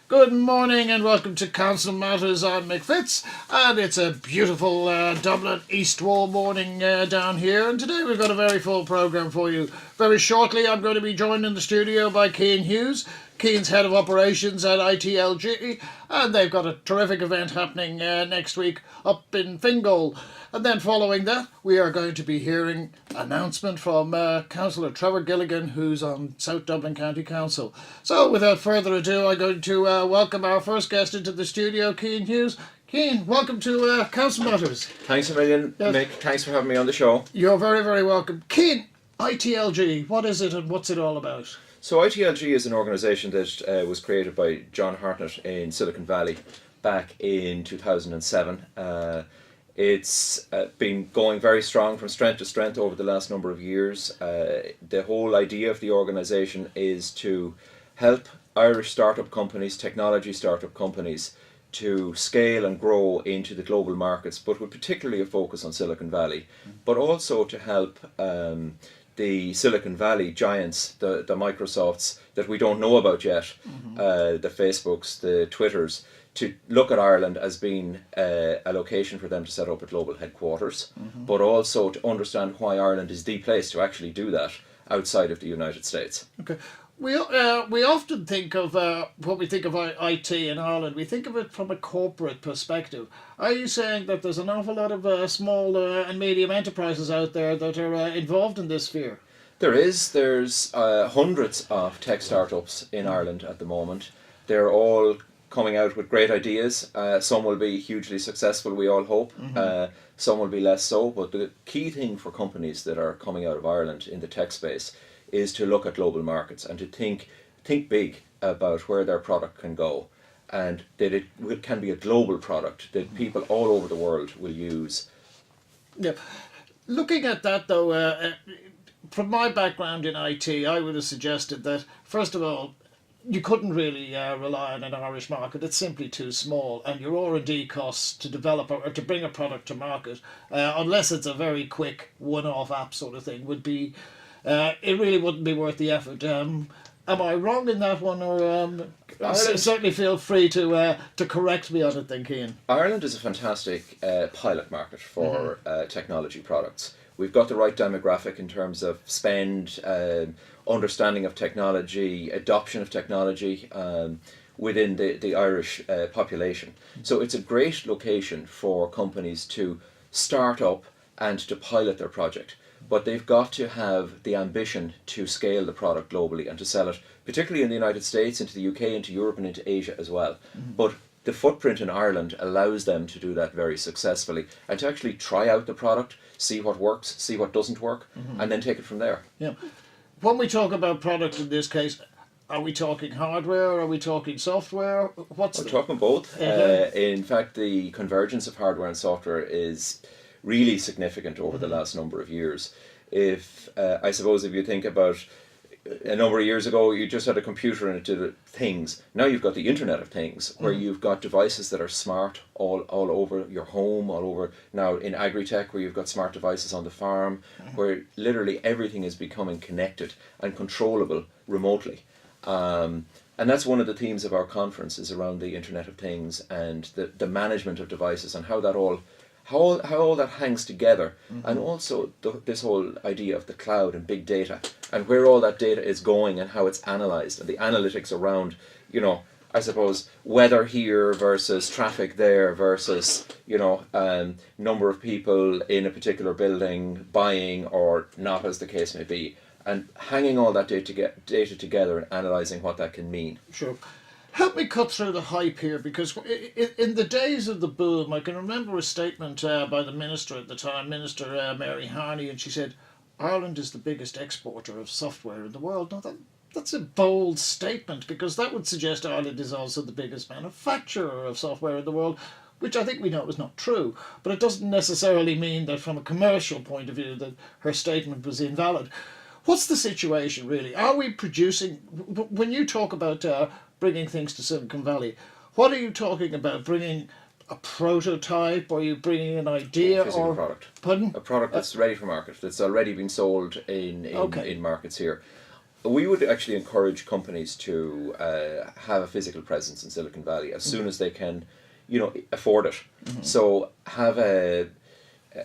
Good morning and welcome to CouncilMatters. I'm Mick Fitz, and it's a beautiful Dublin East Wall morning down here, and today we've got a very full programme for you. Very shortly I'm going to be joined in the studio by Cian Hughes. Cian's Head of Operations at ITLG, and they've got a terrific event happening next week up in Fingal. And then following that, we are going to be hearing an announcement from Councillor Trevor Gilligan, who's on South Dublin County Council. So without further ado, I'm going to welcome our first guest into the studio, Cian Hughes. Cian, welcome to CouncilMatters. Thanks a million, Yes. Mick. Thanks for having me on the show. You're very, very welcome. Cian, ITLG, what is it and what's it all about? So ITLG is an organisation that was created by John Hartnett in Silicon Valley back in 2007. It's been going very strong from strength to strength over the last number of years. The whole idea of the organisation is to help Irish startup companies, technology startup companies, to scale and grow into the global markets, but with particularly a focus on Silicon Valley, but also to help the Silicon Valley giants, the Microsofts that we don't know about yet, the Facebooks, the Twitters, to look at Ireland as being a location for them to set up a global headquarters, but also to understand why Ireland is the place to actually do that outside of the United States. Okay. We often think of when we think of IT in Ireland, we think of it from a corporate perspective. Are you saying that there's an awful lot of small and medium enterprises out there that are involved in this sphere? There's hundreds of tech startups in Ireland at the moment. They're all coming out with great ideas. Some will be hugely successful, we all hope. Some will be less so. But the key thing for companies that are coming out of Ireland in the tech space is to look at global markets and to think big about where their product can go, and that it can be a global product that people all over the world will use. Yeah. Looking at that though, from my background in IT, I would have suggested that, first of all, you couldn't really rely on an Irish market. It's simply too small, and your R&D costs to develop or to bring a product to market, unless it's a very quick one-off app sort of thing, would be it really wouldn't be worth the effort. Am I wrong in that one, or certainly feel free to correct me on it then, Cian? Ireland is a fantastic pilot market for technology products. We've got the right demographic in terms of spend, understanding of technology, adoption of technology within the Irish population. So it's a great location for companies to start up and to pilot their project. But they've got to have the ambition to scale the product globally and to sell it, particularly in the United States, into the UK, into Europe and into Asia as well. But the footprint in Ireland allows them to do that very successfully and to actually try out the product, see what works, see what doesn't work, and then take it from there. Yeah. When we talk about product in this case, are we talking hardware? Are we talking software? We're talking both. In fact, the convergence of hardware and software is really significant over the last number of years. I suppose if you think about a number of years ago, you just had a computer and it did things. Now you've got the Internet of Things, where you've got devices that are smart all over your home, all over now in agri-tech, where you've got smart devices on the farm, where literally everything is becoming connected and controllable remotely. And that's one of the themes of our conference, is around the Internet of Things and the management of devices and how all that hangs together, and also this whole idea of the cloud and big data and where all that data is going and how it's analysed, and the analytics around, I suppose, weather here versus traffic there versus, number of people in a particular building buying or not, as the case may be, and hanging all that data together and analysing what that can mean. Sure. Help me cut through the hype here, because in the days of the boom, I can remember a statement by the minister at the time, Minister Mary Harney, and she said, Ireland is the biggest exporter of software in the world. Now that's a bold statement, because that would suggest Ireland is also the biggest manufacturer of software in the world, which I think we know is not true. But it doesn't necessarily mean that from a commercial point of view that her statement was invalid. What's the situation really? Are we producing, when you talk about bringing things to Silicon Valley, what are you talking about? Bringing a prototype, or are you bringing an idea, a physical or product? Pardon? A product that's ready for market, that's already been sold in markets here. we would actually encourage companies to have a physical presence in Silicon Valley as soon as they can, afford it. So have a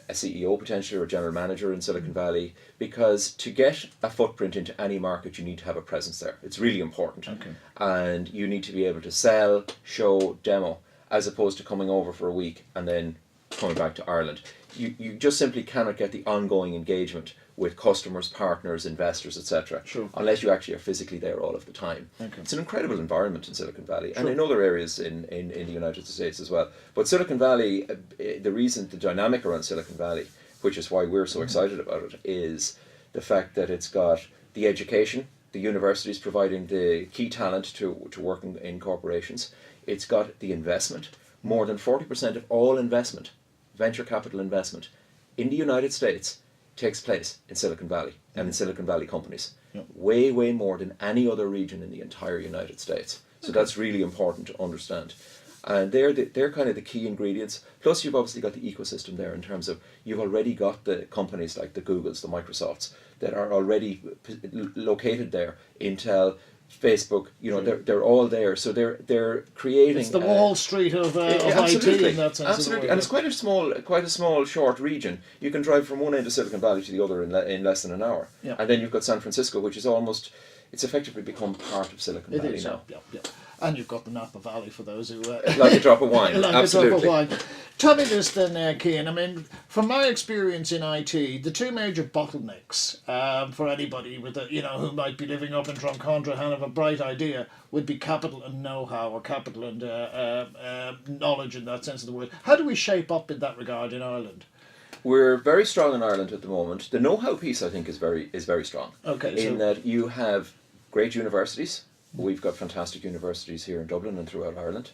CEO potentially or a general manager in Silicon Valley, because to get a footprint into any market you need to have a presence there. It's really important. Okay. And you need to be able to sell, show, demo, as opposed to coming over for a week and then coming back to Ireland. You just simply cannot get the ongoing engagement with customers, partners, investors, etc. Sure. unless you actually are physically there all of the time. Okay. It's an incredible environment in Silicon Valley and Sure. in other areas in the United States as well. But Silicon Valley, the dynamic around Silicon Valley, which is why we're so excited about it, is the fact that it's got the education, the universities providing the key talent to work in corporations. It's got the investment. More than 40% of all investment, venture capital investment, in the United States takes place in Silicon Valley and in Silicon Valley companies. Yep. Way, way more than any other region in the entire United States. So that's really important to understand. And they're kind of the key ingredients. Plus you've obviously got the ecosystem there in terms of you've already got the companies like the Googles, the Microsofts, that are already located there. Intel, Facebook, they're all there. So they're creating. It's the Wall Street of IT in that sense. Absolutely, and it's quite a small, short region. You can drive from one end of Silicon Valley to the other in less than an hour. Yeah. And then you've got San Francisco, which is it's effectively become part of Silicon Valley is, now. Yeah. And you've got the Napa Valley for those who... Like a drop of wine, like absolutely. A drop of wine. Tell me this then, Cian. I mean, from my experience in IT, the two major bottlenecks for anybody with who might be living up in Drumcondra and have a bright idea would be capital and know-how, or capital and knowledge in that sense of the word. How do we shape up in that regard in Ireland? We're very strong in Ireland at the moment. The know-how piece, I think, is very strong. Okay. In that you have great universities. We've got fantastic universities here in Dublin and throughout Ireland,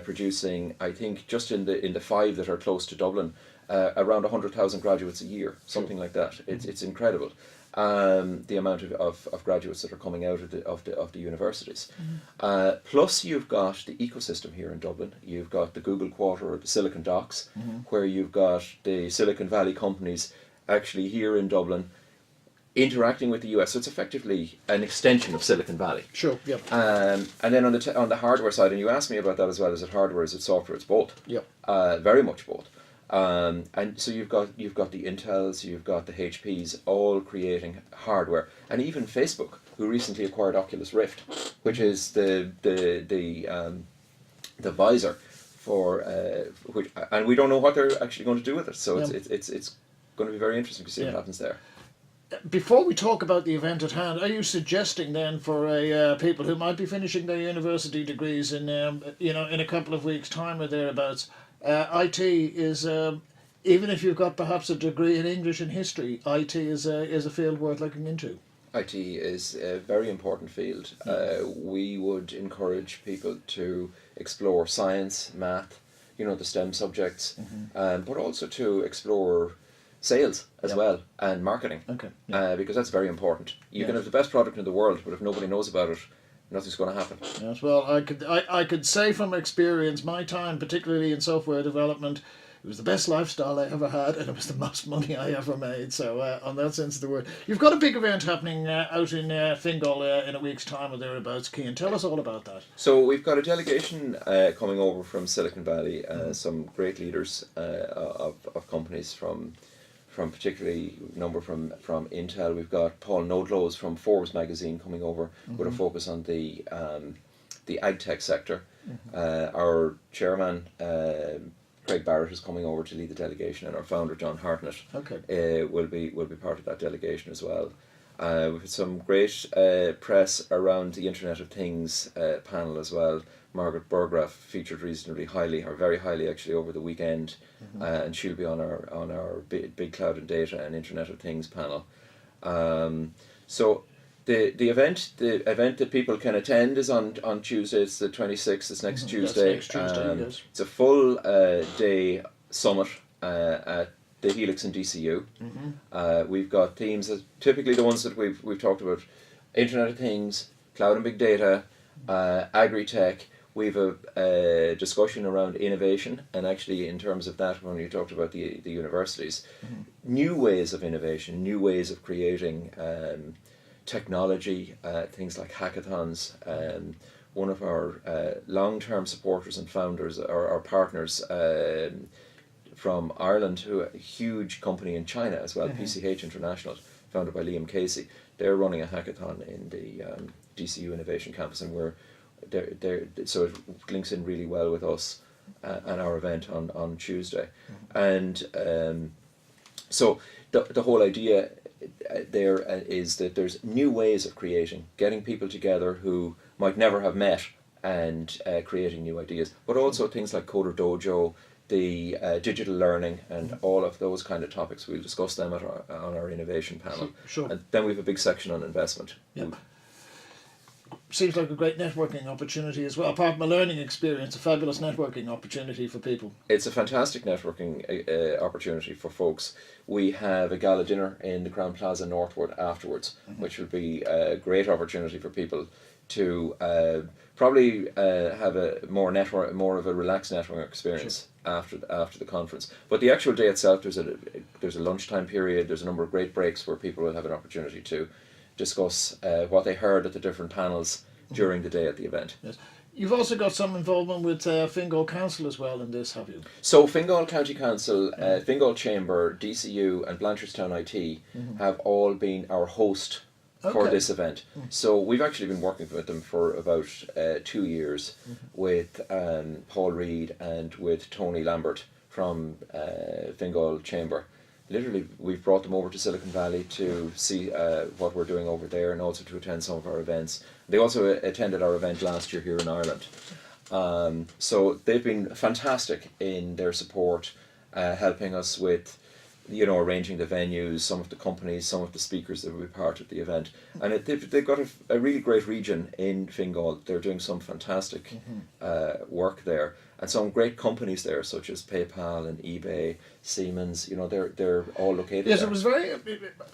producing, I think, just in the five that are close to Dublin, around 100,000 graduates a year, something like that. It's incredible, the amount of graduates that are coming out of the universities. Plus, you've got the ecosystem here in Dublin. You've got the Google Quarter, or the Silicon Docks, where you've got the Silicon Valley companies actually here in Dublin, interacting with the US, so it's effectively an extension of Silicon Valley. Sure. Yep. And then on the hardware side, and you asked me about that as well. Is it hardware? Is it software? It's both. Yep. Very much both. And so you've got the Intels, you've got the HPs, all creating hardware, and even Facebook, who recently acquired Oculus Rift, which is the visor for which, and we don't know what they're actually going to do with it. So it's going to be very interesting to see what happens there. Before we talk about the event at hand, are you suggesting then for people who might be finishing their university degrees in in a couple of weeks' time or thereabouts, IT is even if you've got perhaps a degree in English and history, IT is a field worth looking into? IT is a very important field. We would encourage people to explore science, math, the STEM subjects, but also to explore sales as well, and marketing. Okay. Because that's very important. You can have the best product in the world, but if nobody knows about it, nothing's going to happen. Yes, well, I could say from experience, my time, particularly in software development, it was the best lifestyle I ever had, and it was the most money I ever made. So, on that sense of the word, you've got a big event happening out in Fingal in a week's time or thereabouts. Cian, tell us all about that. So we've got a delegation coming over from Silicon Valley. Some great leaders of companies from particularly number from Intel. We've got Paul Nodlows from Forbes magazine coming over with a focus on the ag tech sector. Our chairman Craig Barrett is coming over to lead the delegation, and our founder John Hartnett will be part of that delegation as well. We've had some great press around the Internet of Things panel as well. Margaret Burgraff featured reasonably highly, or very highly actually, over the weekend, and she'll be on our big cloud and data and Internet of Things panel. So the event that people can attend is on Tuesday. It's the 26th. It's next Tuesday. That's next Tuesday, yes. It's a full day summit at the Helix in DCU. We've got themes that typically the ones that we've talked about: Internet of Things, cloud and big data, agri-tech. We've a discussion around innovation, and actually in terms of that, when you talked about the universities, new ways of innovation, new ways of creating technology, things like hackathons. One of our long-term supporters and founders, or our partners from Ireland, who a huge company in China as well, PCH International, founded by Liam Casey. They're running a hackathon in the DCU Innovation Campus, and so it links in really well with us and our event on Tuesday. And so the whole idea there is that there's new ways of getting people together who might never have met, and creating new ideas, but also things like Coder Dojo, the digital learning, and all of those kind of topics. We'll discuss them on our innovation panel. Sure. And then we have a big section on investment. Yep. Seems like a great networking opportunity as well. Apart from a learning experience, a fabulous networking opportunity for people. It's a fantastic networking opportunity for folks. We have a gala dinner in the Crown Plaza Northwood afterwards, which will be a great opportunity for people to probably have a more of a relaxed networking experience after the conference. But the actual day itself, there's a lunchtime period. There's a number of great breaks where people will have an opportunity to discuss what they heard at the different panels during the day at the event. Yes. You've also got some involvement with Fingal Council as well in this, have you? So Fingal County Council, Fingal Chamber, DCU and Blanchardstown IT have all been our host for this event. So we've actually been working with them for about 2 years with Paul Reed and with Tony Lambert from Fingal Chamber. Literally, we've brought them over to Silicon Valley to see what we're doing over there, and also to attend some of our events. They also attended our event last year here in Ireland. So they've been fantastic in their support, helping us with, arranging the venues, some of the companies, some of the speakers that will be part of the event. And they've got a really great region in Fingal. They're doing some fantastic work there. And some great companies there, such as PayPal and eBay, Siemens, they're all located Yes, there. it was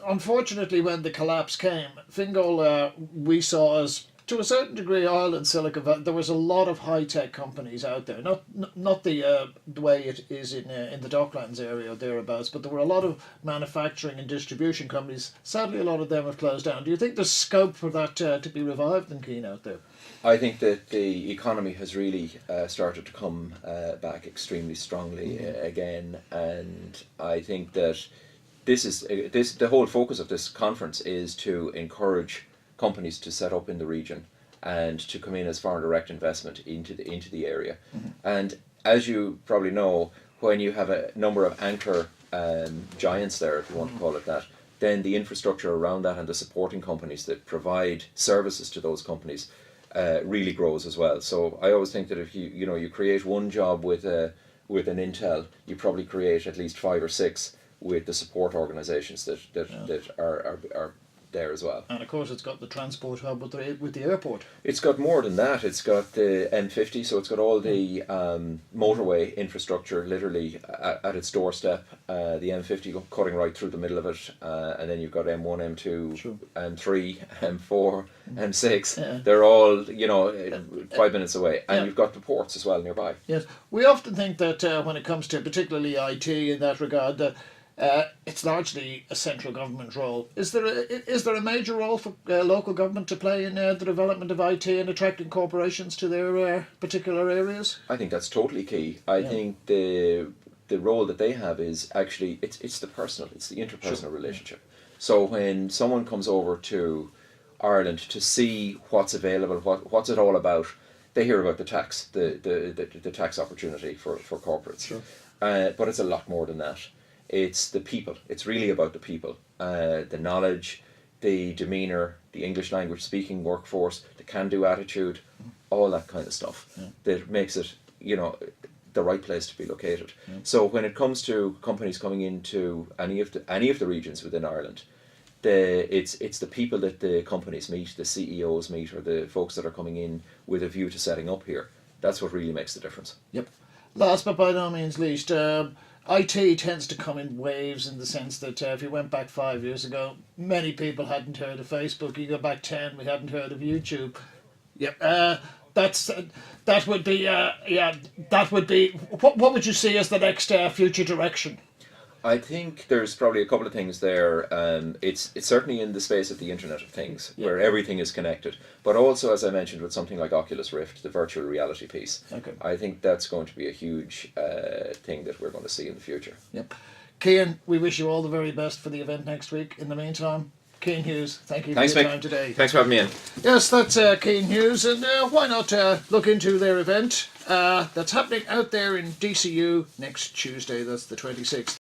unfortunately, when the collapse came, Fingal we saw as, to a certain degree, Ireland, Silicon Valley. There was a lot of high-tech companies out there, not the way it is in the Docklands area or thereabouts, but there were a lot of manufacturing and distribution companies. Sadly, a lot of them have closed down. Do you think there's scope for that to be revived in Keene out there? I think that the economy has really started to come back extremely strongly again, and I think that the whole focus of this conference is to encourage companies to set up in the region and to come in as foreign direct investment into the area. And as you probably know, when you have a number of anchor giants there, if you want to call it that, then the infrastructure around that and the supporting companies that provide services to those companies really grows as well. So I always think that if you create one job with an Intel, you probably create at least 5 or 6 with the support organisations that are there as well. And of course, it's got the transport hub with the airport. It's got more than that. It's got the M50, so it's got all the motorway infrastructure literally at its doorstep. The M50 cutting right through the middle of it, and then you've got M1, M2, M3, M4, M6. Yeah. They're all 5 minutes away, and you've got the ports as well nearby. Yes, we often think that when it comes to particularly IT in that regard, that it's largely a central government role. Is there a major role for local government to play in the development of IT and attracting corporations to their particular areas? I think that's totally key. I think the role that they have is actually it's the interpersonal relationship. So when someone comes over to Ireland to see what's available, what's it all about, they hear about the tax, the tax opportunity for corporates. Sure. But it's a lot more than that. It's the people. It's really about the people. The knowledge, the demeanour, the English language speaking workforce, the can-do attitude, all that kind of stuff that makes it, the right place to be located. Yeah. So when it comes to companies coming into any of the regions within Ireland, it's the people that the companies meet, the CEOs meet, or the folks that are coming in with a view to setting up here. That's what really makes the difference. Yep. Last but by no means least, IT tends to come in waves, in the sense that if you went back 5 years ago, many people hadn't heard of Facebook. You go back 10, we hadn't heard of YouTube. Yep. That would be. What would you see as the next future direction? I think there's probably a couple of things there. It's certainly in the space of the Internet of Things, where everything is connected. But also, as I mentioned, with something like Oculus Rift, the virtual reality piece. Okay. I think that's going to be a huge thing that we're going to see in the future. Yep. Cian, we wish you all the very best for the event next week. In the meantime, Cian Hughes, thank you for your time today. Thanks for having me in. Yes, that's Cian Hughes, and why not look into their event that's happening out there in DCU next Tuesday, that's the 26th.